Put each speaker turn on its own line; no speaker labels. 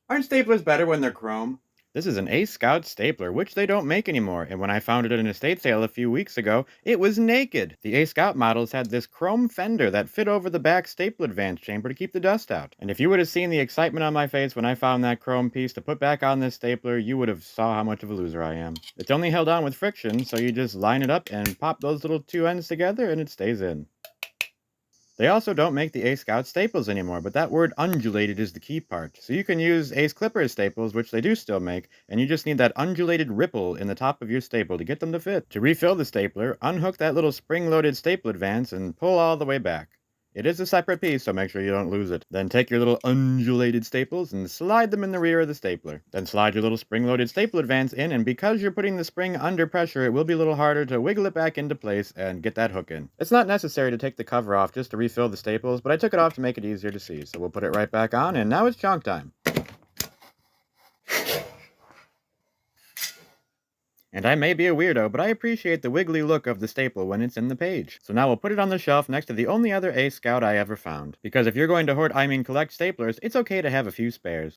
Aren't staplers better when they're chrome?
This is an Ace Scout stapler, which they don't make anymore, and when I found it at an estate sale a few weeks ago, it was naked. The Ace Scout models had this chrome fender that fit over the back staple advance chamber to keep the dust out. And if you would have seen the excitement on my face when I found that chrome piece to put back on this stapler, you would have saw how much of a loser I am. It's only held on with friction, so you just line it up and pop those little two ends together and it stays in. They also don't make the Ace Scout staples anymore, but that word undulated is the key part. So you can use Ace Clippers staples, which they do still make, and you just need that undulated ripple in the top of your staple to get them to fit. To refill the stapler, unhook that little spring-loaded staple advance and pull all the way back. It is a separate piece, so make sure you don't lose it. Then take your little undulated staples and slide them in the rear of the stapler. Then slide your little spring-loaded staple advance in, and because you're putting the spring under pressure, it will be a little harder to wiggle it back into place and get that hook in. It's not necessary to take the cover off just to refill the staples, but I took it off to make it easier to see, so we'll put it right back on, and now it's chonk time. And I may be a weirdo, but I appreciate the wiggly look of the staple when it's in the page. So now we'll put it on the shelf next to the only other Ace Scout I ever found. Because if you're going to collect staplers, it's okay to have a few spares.